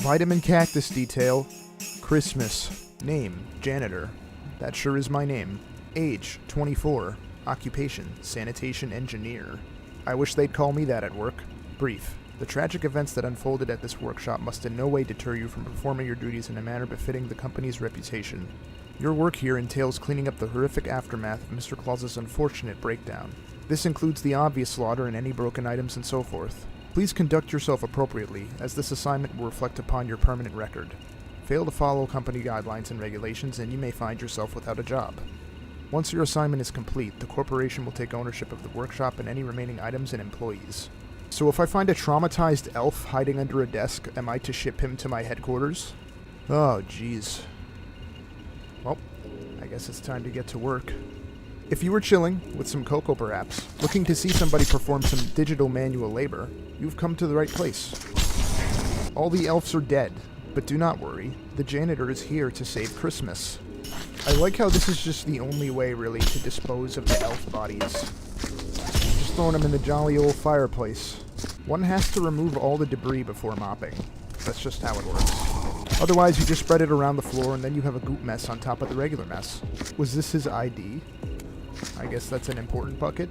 Vitamin cactus detail. Christmas. Name, janitor. That sure is my name. Age, 24. Occupation, sanitation engineer. I wish they'd call me that at work. Brief. The tragic events that unfolded at this workshop must in no way deter you from performing your duties in a manner befitting the company's reputation. Your work here entails cleaning up the horrific aftermath of Mr. Claus's unfortunate breakdown. This includes the obvious slaughter and any broken items and so forth. Please conduct yourself appropriately, as this assignment will reflect upon your permanent record. Fail to follow company guidelines and regulations and you may find yourself without a job. Once your assignment is complete, the corporation will take ownership of the workshop and any remaining items and employees. So if I find a traumatized elf hiding under a desk, am I to ship him to my headquarters? Oh, jeez. Well, I guess it's time to get to work. If you were chilling, with some cocoa perhaps, looking to see somebody perform some digital manual labor, you've come to the right place. All the elves are dead, but do not worry, the janitor is here to save Christmas. I like how this is just the only way, really, to dispose of the elf bodies. Just throwing them in the jolly old fireplace. One has to remove all the debris before mopping. That's just how it works. Otherwise, you just spread it around the floor and then you have a goop mess on top of the regular mess. Was this his ID? I guess that's an important bucket.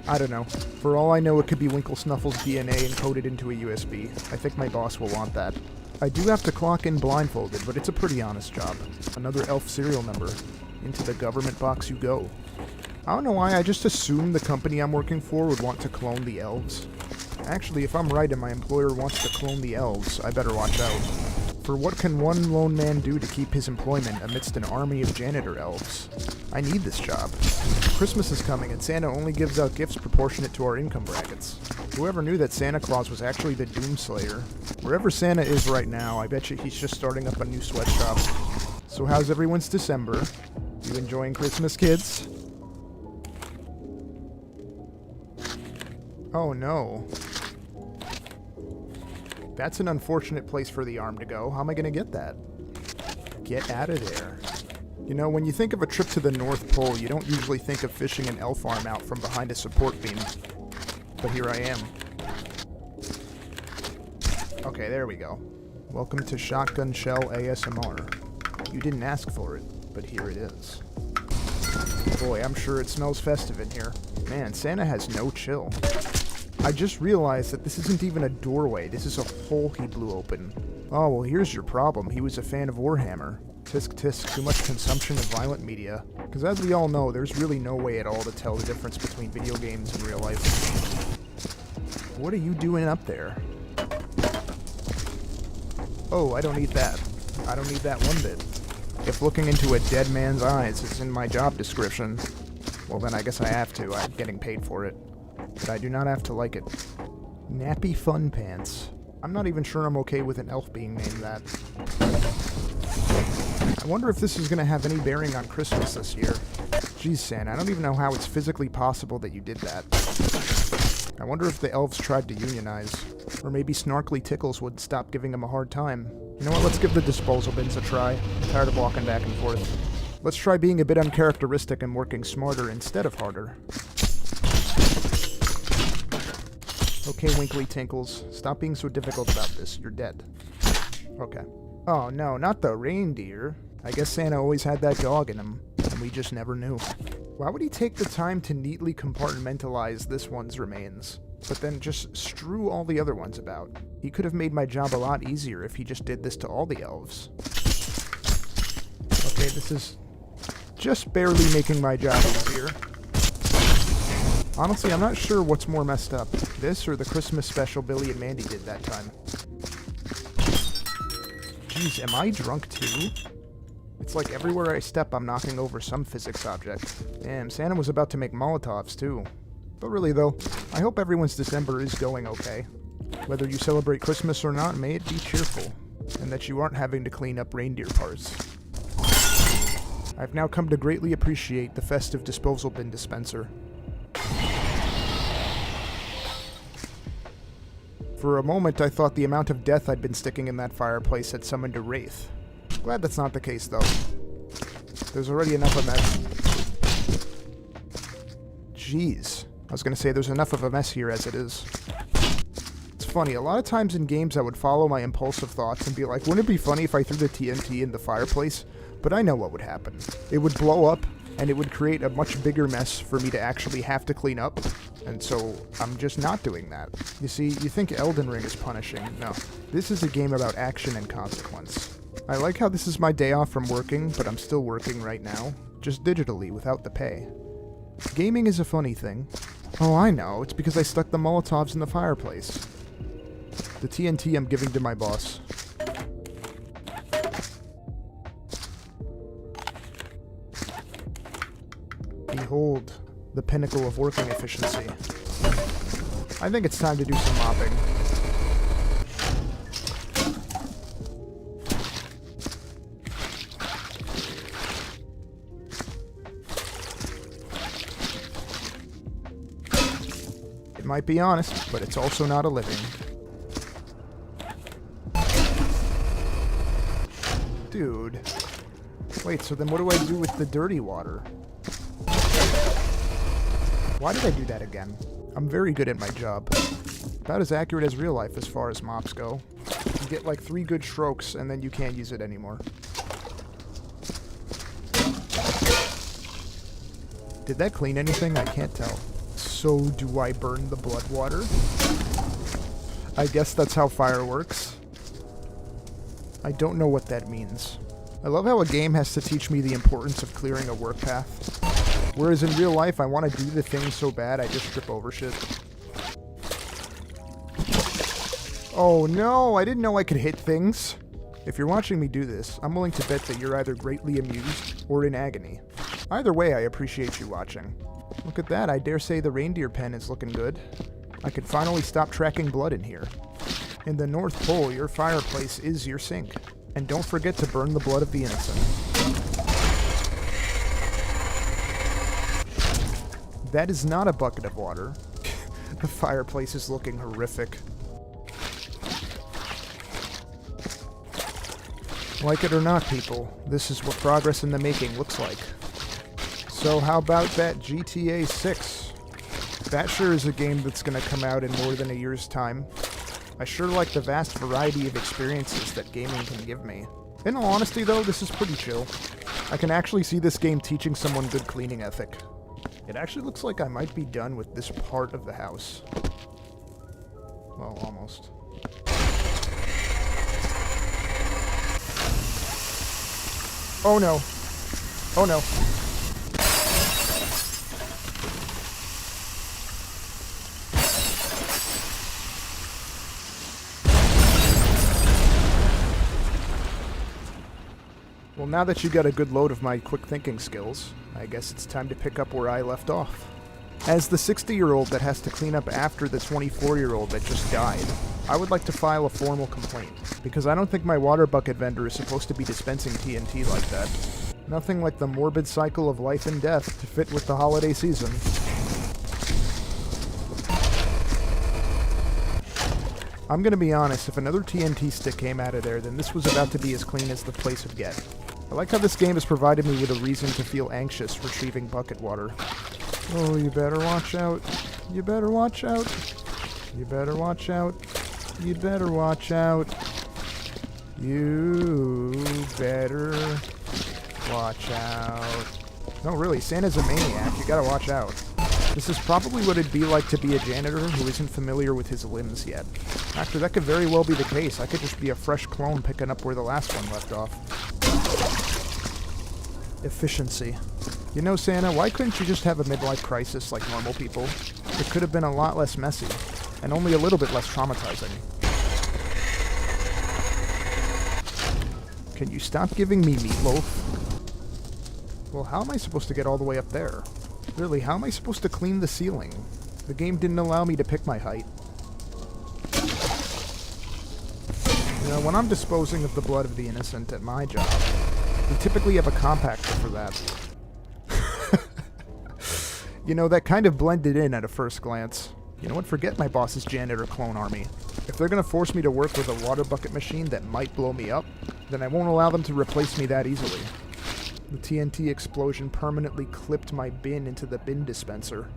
I don't know. For all I know, it could be Winkle Snuffle's DNA encoded into a USB. I think my boss will want that. I do have to clock in blindfolded, but it's a pretty honest job. Another elf serial number. Into the government box you go. I don't know why, I just assumed the company I'm working for would want to clone the elves. Actually, if I'm right and my employer wants to clone the elves, I better watch out. For what can one lone man do to keep his employment amidst an army of janitor elves? I need this job. Christmas is coming and Santa only gives out gifts proportionate to our income brackets. Whoever knew that Santa Claus was actually the Doomslayer? Wherever Santa is right now, I bet you he's just starting up a new sweatshop. So how's everyone's December? You enjoying Christmas, kids? Oh no. That's an unfortunate place for the arm to go. How am I gonna get that? Get out of there. You know, when you think of a trip to the North Pole, you don't usually think of fishing an elf arm out from behind a support beam. But here I am. Okay, there we go. Welcome to Shotgun Shell ASMR. You didn't ask for it, but here it is. Boy, I'm sure it smells festive in here. Man, Santa has no chill. I just realized that this isn't even a doorway, this is a hole he blew open. Oh, well here's your problem. He was a fan of Warhammer. Tisk tisk, too much consumption of violent media. Because as we all know, there's really no way at all to tell the difference between video games and real life. What are you doing up there? Oh, I don't need that. I don't need that one bit. If looking into a dead man's eyes is in my job description, well then I guess I have to. I'm getting paid for it. But I do not have to like it. Nappy Fun Pants. I'm not even sure I'm okay with an elf being named that. I wonder if this is going to have any bearing on Christmas this year. Geez, Santa, I don't even know how it's physically possible that you did that. I wonder if the elves tried to unionize. Or maybe Snarkly Tickles would stop giving them a hard time. You know what, let's give the disposal bins a try. I'm tired of walking back and forth. Let's try being a bit uncharacteristic and working smarter instead of harder. Okay, Winkly Tinkles, stop being so difficult about this. You're dead. Okay. Oh no, not the reindeer. I guess Santa always had that dog in him, and we just never knew. Why would he take the time to neatly compartmentalize this one's remains, but then just strew all the other ones about? He could have made my job a lot easier if he just did this to all the elves. Okay, this is just barely making my job easier. Honestly, I'm not sure what's more messed up, this or the Christmas special Billy and Mandy did that time. Jeez, am I drunk too? It's like everywhere I step, I'm knocking over some physics object. Damn, Santa was about to make Molotovs too. But really though, I hope everyone's December is going okay. Whether you celebrate Christmas or not, may it be cheerful, and that you aren't having to clean up reindeer parts. I've now come to greatly appreciate the festive disposal bin dispenser. For a moment, I thought the amount of death I'd been sticking in that fireplace had summoned a wraith. Glad that's not the case, though. There's already enough of that. Jeez. I was gonna say there's enough of a mess here as it is. It's funny. A lot of times in games I would follow my impulsive thoughts and be like, wouldn't it be funny if I threw the TNT in the fireplace? But I know what would happen. It would blow up, and it would create a much bigger mess for me to actually have to clean up. And so I'm just not doing that. You see, you think Elden Ring is punishing. No. This is a game about action and consequence. I like how this is my day off from working, but I'm still working right now. Just digitally, without the pay. Gaming is a funny thing. Oh, I know. It's because I stuck the Molotovs in the fireplace. The TNT I'm giving to my boss. Behold, the pinnacle of working efficiency. I think it's time to do some mopping. It might be honest, but it's also not a living. Dude. Wait, so then what do I do with the dirty water? Why did I do that again? I'm very good at my job. About as accurate as real life as far as mops go. You get like 3 good strokes and then you can't use it anymore. Did that clean anything? I can't tell. So do I burn the blood water? I guess that's how fire works. I don't know what that means. I love how a game has to teach me the importance of clearing a work path. Whereas in real life, I want to do the thing so bad, I just trip over shit. Oh no, I didn't know I could hit things. If you're watching me do this, I'm willing to bet that you're either greatly amused or in agony. Either way, I appreciate you watching. Look at that, I dare say the reindeer pen is looking good. I could finally stop tracking blood in here. In the North Pole, your fireplace is your sink. And don't forget to burn the blood of the innocent. That is not a bucket of water. The fireplace is looking horrific. Like it or not, people, this is what progress in the making looks like. So how about that GTA 6? That sure is a game that's gonna come out in more than a year's time. I sure like the vast variety of experiences that gaming can give me. In all honesty though, this is pretty chill. I can actually see this game teaching someone good cleaning ethic. It actually looks like I might be done with this part of the house. Well, almost. Oh no. Oh no. Well, now that you got a good load of my quick thinking skills, I guess it's time to pick up where I left off. As the 60-year-old that has to clean up after the 24-year-old that just died, I would like to file a formal complaint, because I don't think my water bucket vendor is supposed to be dispensing TNT like that. Nothing like the morbid cycle of life and death to fit with the holiday season. I'm gonna be honest, if another TNT stick came out of there, then this was about to be as clean as the place would get. I like how this game has provided me with a reason to feel anxious retrieving bucket water. Oh, you better watch out. You better watch out. You better watch out. You better watch out. You better watch out. No, really, Santa's a maniac. You gotta watch out. This is probably what it'd be like to be a janitor who isn't familiar with his limbs yet. Actually, that could very well be the case. I could just be a fresh clone picking up where the last one left off. Efficiency. You know, Santa, why couldn't you just have a midlife crisis like normal people? It could have been a lot less messy, and only a little bit less traumatizing. Can you stop giving me meatloaf? Well, how am I supposed to get all the way up there? Really, how am I supposed to clean the ceiling? The game didn't allow me to pick my height. You know, when I'm disposing of the blood of the innocent at my job, we typically have a compactor for that. You know, that kind of blended in at a first glance. You know what, forget my boss's janitor clone army. If they're gonna force me to work with a water bucket machine that might blow me up, then I won't allow them to replace me that easily. The TNT explosion permanently clipped my bin into the bin dispenser.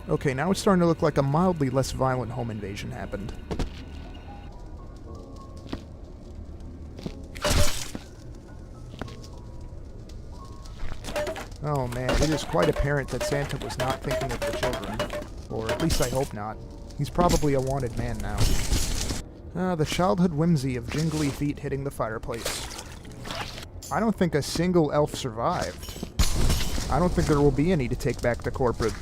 Okay, now it's starting to look like a mildly less violent home invasion happened. Oh man, it is quite apparent that Santa was not thinking of the children. Or at least I hope not. He's probably a wanted man now. The childhood whimsy of jingly feet hitting the fireplace. I don't think a single elf survived. I don't think there will be any to take back to corporate.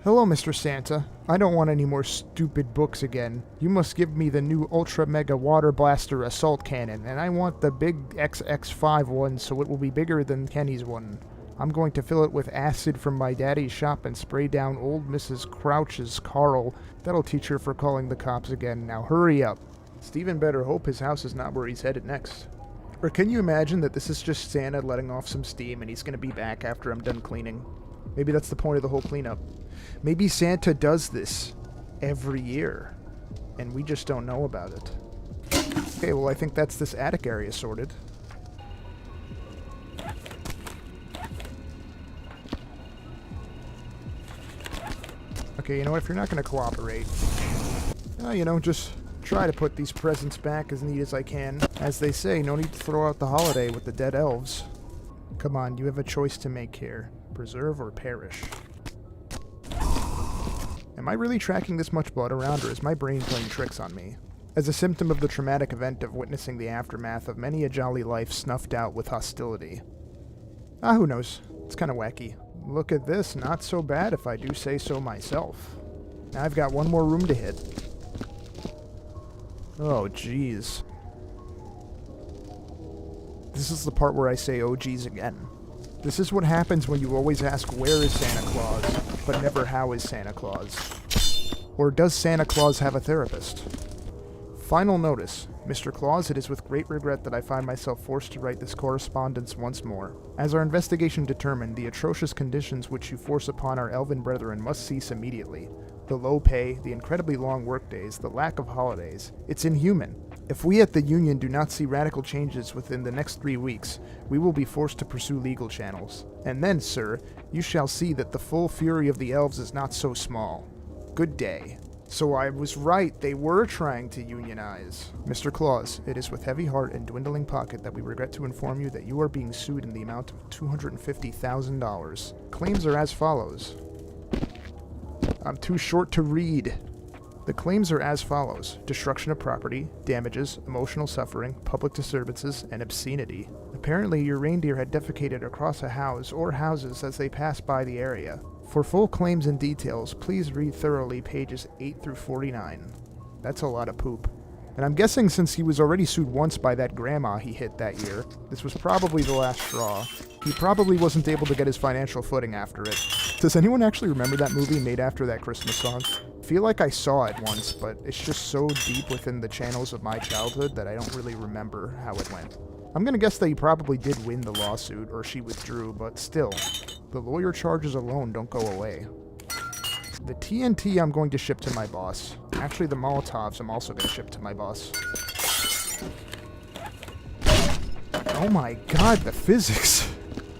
Hello, Mr. Santa. I don't want any more stupid books again. You must give me the new Ultra Mega Water Blaster Assault Cannon, and I want the big XX5 one so it will be bigger than Kenny's one. I'm going to fill it with acid from my daddy's shop and spray down old Mrs. Crouch's Carl. That'll teach her for calling the cops again. Now hurry up. Steven better hope his house is not where he's headed next. Or can you imagine that this is just Santa letting off some steam and he's going to be back after I'm done cleaning? Maybe that's the point of the whole cleanup. Maybe Santa does this every year, and we just don't know about it. Okay, well I think that's this attic area sorted. Okay, you know what, if you're not going to cooperate, just try to put these presents back as neat as I can. As they say, no need to throw out the holiday with the dead elves. Come on, you have a choice to make here. Preserve or perish. Am I really tracking this much blood around, or is my brain playing tricks on me? As a symptom of the traumatic event of witnessing the aftermath of many a jolly life snuffed out with hostility. Who knows? It's kind of wacky. Look at this, not so bad if I do say so myself. Now I've got one more room to hit. Oh, jeez. This is the part where I say, oh, geez, again. This is what happens when you always ask, where is Santa Claus, but never, how is Santa Claus? Or does Santa Claus have a therapist? Final notice. Mr. Claus, it is with great regret that I find myself forced to write this correspondence once more. As our investigation determined, the atrocious conditions which you force upon our elven brethren must cease immediately. The low pay, the incredibly long workdays, the lack of holidays. It's inhuman. If we at the Union do not see radical changes within the next 3 weeks, we will be forced to pursue legal channels. And then, sir, you shall see that the full fury of the elves is not so small. Good day. So I was right, they were trying to unionize. Mr. Claus, it is with heavy heart and dwindling pocket that we regret to inform you that you are being sued in the amount of $250,000. Claims are as follows. I'm too short to read. The claims are as follows: destruction of property, damages, emotional suffering, public disturbances, and obscenity. Apparently, your reindeer had defecated across a house or houses as they passed by the area. For full claims and details, please read thoroughly pages 8 through 49. That's a lot of poop. And I'm guessing since he was already sued once by that grandma he hit that year, this was probably the last straw. He probably wasn't able to get his financial footing after it. Does anyone actually remember that movie made after that Christmas song? I feel like I saw it once, but it's just so deep within the channels of my childhood that I don't really remember how it went. I'm gonna guess that he probably did win the lawsuit, or she withdrew, but still, the lawyer charges alone don't go away. The TNT I'm going to ship to my boss. Actually, the Molotovs I'm also going to ship to my boss. Oh my god, the physics!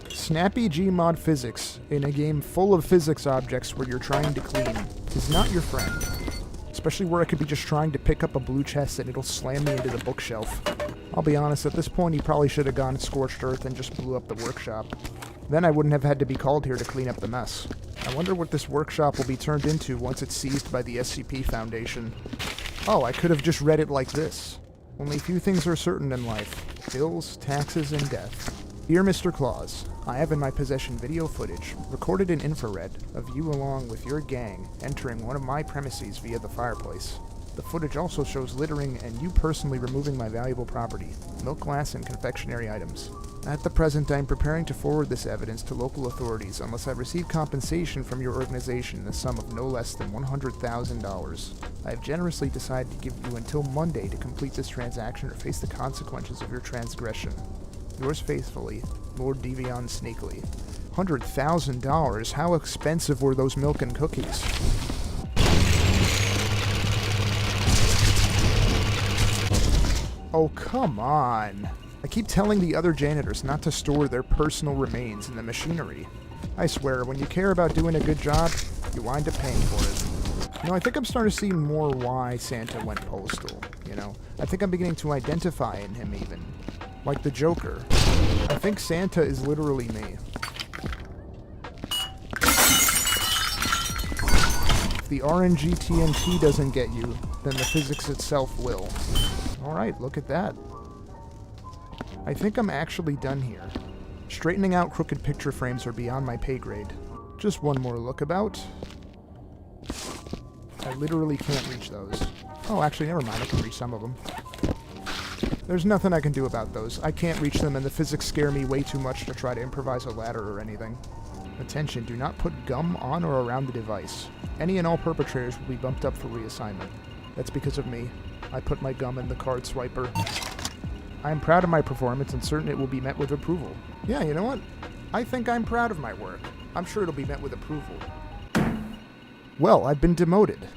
Snappy Gmod physics, in a game full of physics objects where you're trying to clean, is not your friend. Especially where I could be just trying to pick up a blue chest and it'll slam me into the bookshelf. I'll be honest, at this point he probably should have gone scorched earth and just blew up the workshop. Then I wouldn't have had to be called here to clean up the mess. I wonder what this workshop will be turned into once it's seized by the SCP Foundation. Oh, I could have just read it like this. Only few things are certain in life: bills, taxes, and death. Dear Mr. Claus, I have in my possession video footage, recorded in infrared, of you along with your gang entering one of my premises via the fireplace. The footage also shows littering and you personally removing my valuable property, milk glass and confectionery items. At the present, I am preparing to forward this evidence to local authorities unless I receive compensation from your organization in the sum of no less than $100,000. I have generously decided to give you until Monday to complete this transaction or face the consequences of your transgression. Yours faithfully, Lord Devion Sneakley. $100,000? How expensive were those milk and cookies? Oh, come on. I keep telling the other janitors not to store their personal remains in the machinery. I swear, when you care about doing a good job, you wind up paying for it. I think I'm starting to see more why Santa went postal, I think I'm beginning to identify in him even. Like the Joker. I think Santa is literally me. the RNG TNT doesn't get you, then the physics itself will. Alright, look at that. I think I'm actually done here. Straightening out crooked picture frames are beyond my pay grade. Just one more look about. I literally can't reach those. Oh, actually, never mind. I can reach some of them. There's nothing I can do about those. I can't reach them, and the physics scare me way too much to try to improvise a ladder or anything. Attention, do not put gum on or around the device. Any and all perpetrators will be bumped up for reassignment. That's because of me. I put my gum in the card swiper. I am proud of my performance and certain it will be met with approval. Yeah, you know what? I think I'm proud of my work. I'm sure it'll be met with approval. Well, I've been demoted.